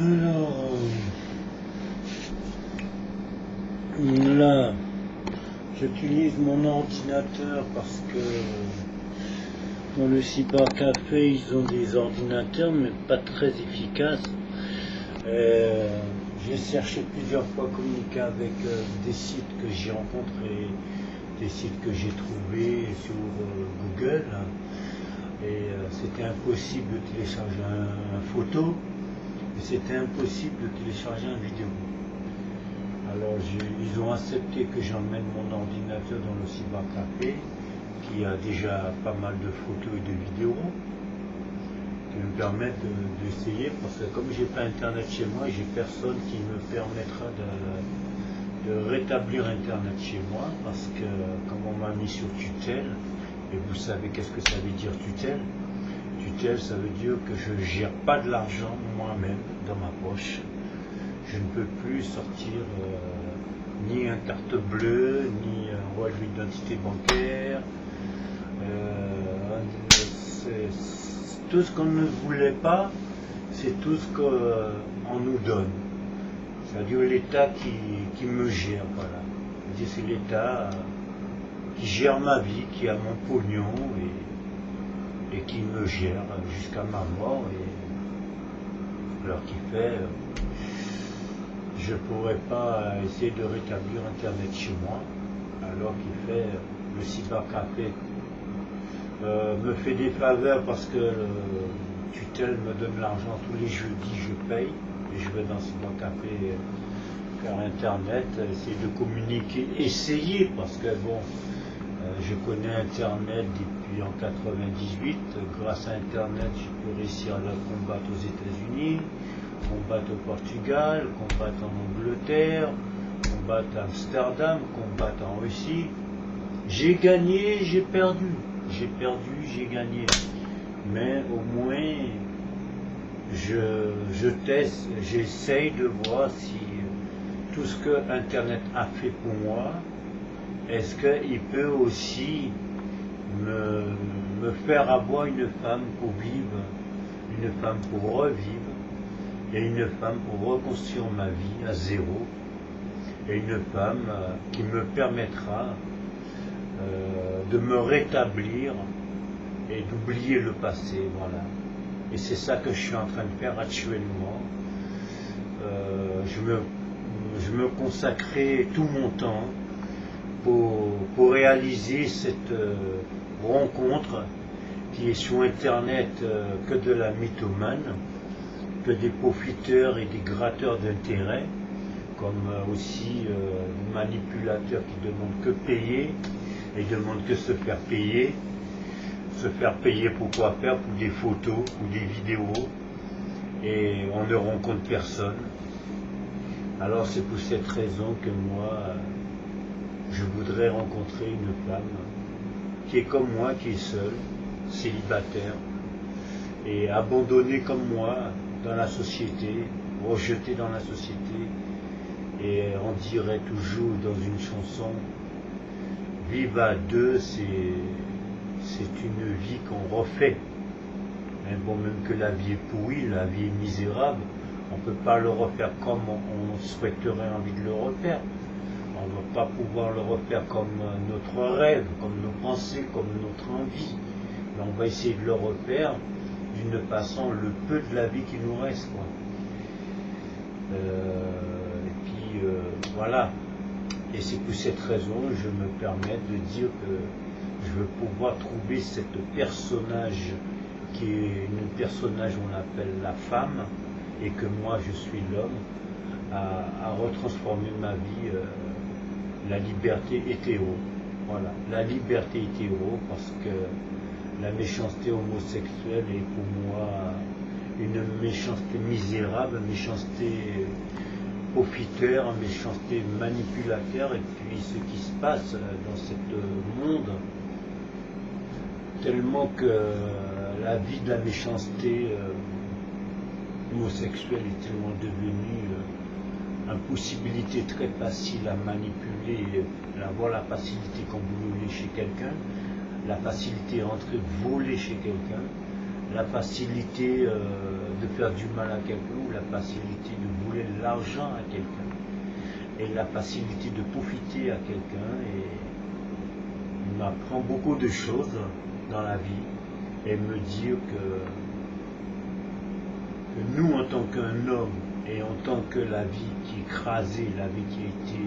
Alors, là, j'utilise mon ordinateur parce que dans le cybercafé, ils ont des ordinateurs, mais pas très efficaces. J'ai cherché plusieurs fois à communiquer avec des sites que j'ai rencontrés, des sites que j'ai trouvés sur Google, et c'était impossible de télécharger une photo, et c'était impossible de télécharger une vidéo. Alors ils ont accepté que j'emmène mon ordinateur dans le cybercafé, qui a déjà pas mal de photos et de vidéos, qui me permettent d'essayer, parce que comme j'ai pas internet chez moi, j'ai personne qui me permettra de rétablir internet chez moi, parce que comme on m'a mis sur tutelle, et vous savez qu'est-ce que ça veut dire tutelle? Tutelle, ça veut dire que je ne gère pas de l'argent moi-même dans ma poche. Je ne peux plus sortir ni une carte bleue, ni un relevé d'identité bancaire. Tout ce qu'on ne voulait pas, c'est tout ce qu'on nous donne. C'est-à-dire l'État qui me gère, voilà. C'est l'État qui gère ma vie, qui a mon pognon et qui me gère jusqu'à ma mort. Alors qu'il fait, je ne pourrais pas essayer de rétablir Internet chez moi, alors qu'il fait le cybercafé. Me fait des faveurs parce que tutelle me donne l'argent tous les jeudis, je paye et je vais dans ce cybercafé faire internet, essayer de communiquer, essayer parce que bon, je connais internet depuis en 98, grâce à internet je peux réussir à combattre aux États-Unis, combattre au Portugal, combattre en Angleterre, combattre à Amsterdam, combattre en Russie. J'ai gagné, j'ai perdu. J'ai perdu, j'ai gagné. Mais au moins, je teste, j'essaye de voir si tout ce que Internet a fait pour moi, est-ce qu'il peut aussi me faire avoir une femme pour vivre, une femme pour revivre, et une femme pour reconstruire ma vie à zéro, et une femme qui me permettra de me rétablir et d'oublier le passé, voilà. Et c'est ça que je suis en train de faire actuellement. Je me consacrais tout mon temps pour réaliser cette rencontre qui est sur Internet que de la mythomane, que des profiteurs et des gratteurs d'intérêt, comme aussi des manipulateurs qui demandent que payer, et demandent que se faire payer. Se faire payer pour quoi faire? Pour des photos ou des vidéos, et on ne rencontre personne. Alors c'est pour cette raison que moi, je voudrais rencontrer une femme qui est comme moi, qui est seule, célibataire, et abandonnée comme moi dans la société, rejetée dans la société, et on dirait toujours dans une chanson, vivre à deux, c'est une vie qu'on refait. Mais bon, même que la vie est pourrie, la vie est misérable, on ne peut pas le refaire comme on souhaiterait envie de le refaire. On ne va pas pouvoir le refaire comme notre rêve, comme nos pensées, comme notre envie. Mais on va essayer de le refaire d'une façon, le peu de la vie qui nous reste, quoi. Et puis, voilà. Et c'est pour cette raison que je me permets de dire que je veux pouvoir trouver cette personnage qui est une personnage qu'on appelle la femme, et que moi je suis l'homme, à retransformer ma vie, la liberté hétéro. Voilà, la liberté hétéro, parce que la méchanceté homosexuelle est pour moi une méchanceté misérable, une méchanceté profiteur, une méchanceté manipulateur, et puis ce qui se passe dans ce monde, tellement que la vie de la méchanceté homosexuelle est tellement devenue une possibilité très facile à manipuler, avoir la facilité quand vous voulez chez quelqu'un, la facilité à entrer voler chez quelqu'un, la facilité de faire du mal à quelqu'un, ou la facilité de voler l'argent à quelqu'un, et la facilité de profiter à quelqu'un. Et il m'apprend beaucoup de choses dans la vie, et me dire que nous, en tant qu'un homme, et en tant que la vie qui est écrasée, la vie qui a été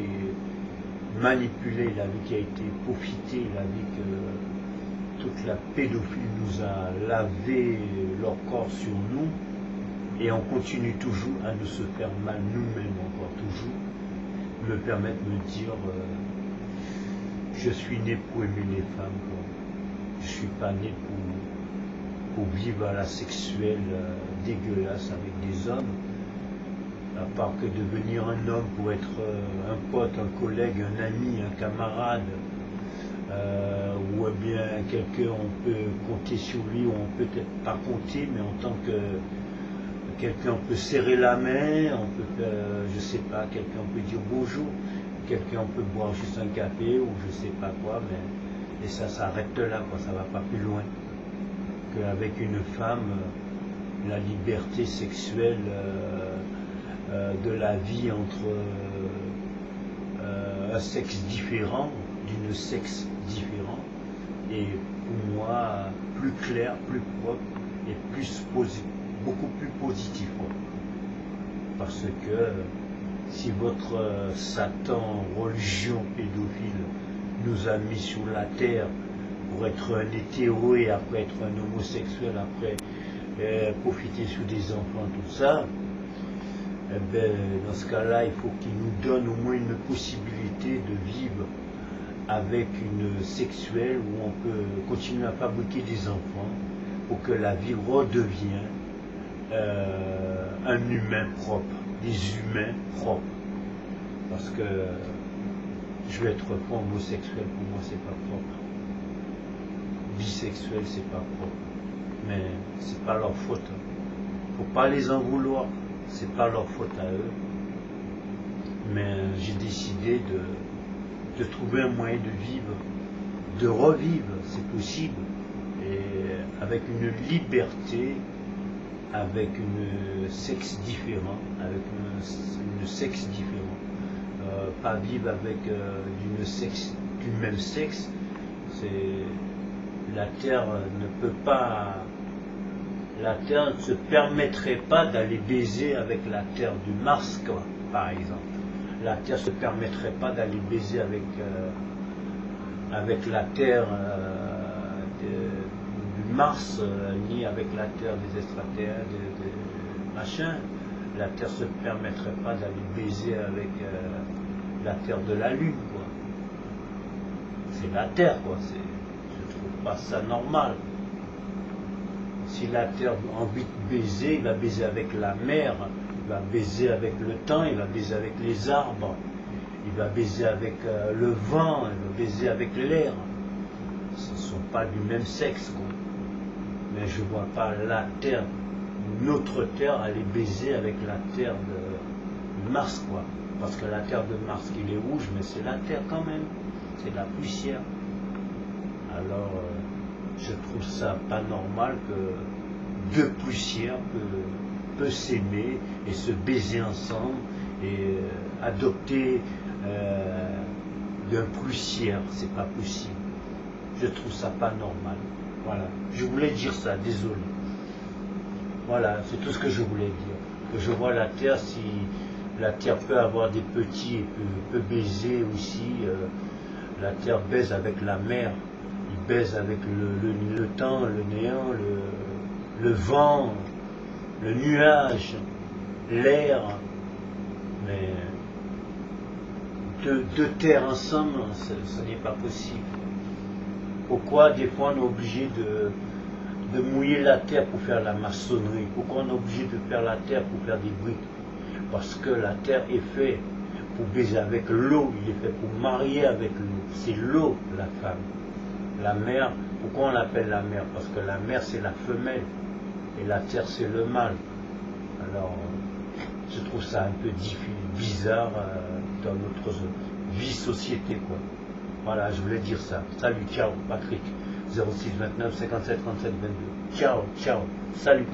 manipulée, la vie qui a été profitée, la vie que toute la pédophilie nous a lavé leur corps sur nous, et on continue toujours à nous se faire mal nous-mêmes encore toujours, me permettre de me dire je suis né pour aimer les femmes, quoi. Je ne suis pas né pour vivre à la sexuelle dégueulasse avec des hommes, à part que devenir un homme pour être un pote, un collègue, un ami, un camarade, ou bien quelqu'un, on peut compter sur lui, ou on peut peut-être pas compter, mais en tant que quelqu'un, on peut serrer la main, on peut, je sais pas, quelqu'un peut dire bonjour, quelqu'un on peut boire juste un café, ou je sais pas quoi, mais et ça s'arrête là, quoi, ça va pas plus loin qu'avec une femme, la liberté sexuelle de la vie entre un sexe différent, d'une sexe différent, et pour moi plus clair, plus propre et beaucoup plus positif, quoi. Parce que si votre Satan, religion pédophile, nous a mis sur la terre pour être un hétéro et après être un homosexuel, après profiter sur des enfants, tout ça, eh ben, dans ce cas-là, il faut qu'il nous donne au moins une possibilité de vivre avec une sexuelle où on peut continuer à fabriquer des enfants pour que la vie redevienne un humain propre, des humains propres. Parce que je vais être homosexuel, pour moi c'est pas propre. Bisexuel, c'est pas propre. Mais c'est pas leur faute. Faut pas les en vouloir. C'est pas leur faute à eux. Mais j'ai décidé de trouver un moyen de vivre, de revivre, c'est possible, et avec une liberté, avec une sexe différent, avec une sexe différent. Pas vivre avec du même sexe. La terre ne peut pas, la terre ne se permettrait pas d'aller baiser avec la terre du Mars, quoi, par exemple. La terre ne se permettrait pas d'aller baiser avec la terre du Mars, ni avec la terre des extraterrestres, des machins. La terre ne se permettrait pas d'aller baiser avec la terre de la Lune, quoi. C'est la terre, quoi. Je trouve pas ça normal. Si la terre a envie de baiser, il va baiser avec la mer, il va baiser avec le temps, il va baiser avec les arbres, il va baiser avec le vent, il va baiser avec l'air. Ce ne sont pas du même sexe, quoi. Mais je ne vois pas la terre, notre terre, aller baiser avec la terre de Mars, quoi. Parce que la terre de Mars, qui est rouge, mais c'est la terre quand même, c'est de la poussière. Alors, je trouve ça pas normal que deux poussières peuvent s'aimer et se baiser ensemble et adopter d'un poussière, c'est pas possible. Je trouve ça pas normal. Voilà, je voulais dire ça, désolé. Voilà, c'est tout ce que je voulais dire. Que je vois la terre, si la terre peut avoir des petits et peut baiser aussi, la terre baise avec la mer. Il baise avec le temps, le néant, le vent, le nuage, l'air. Mais deux terres ensemble, ce n'est pas possible. Pourquoi des fois on est obligé de mouiller la terre pour faire la maçonnerie? Pourquoi on est obligé de faire la terre pour faire des briques? Parce que la terre est faite pour baiser avec l'eau, il est fait pour marier avec l'eau. C'est l'eau, la femme. La mer, pourquoi on l'appelle la mer? Parce que la mer c'est la femelle et la terre c'est le mâle. Alors je trouve ça un peu bizarre dans notre vie société, quoi. Voilà, je voulais dire ça. Salut, ciao, Patrick. 06 29 57 37 22. Ciao, ciao, salut.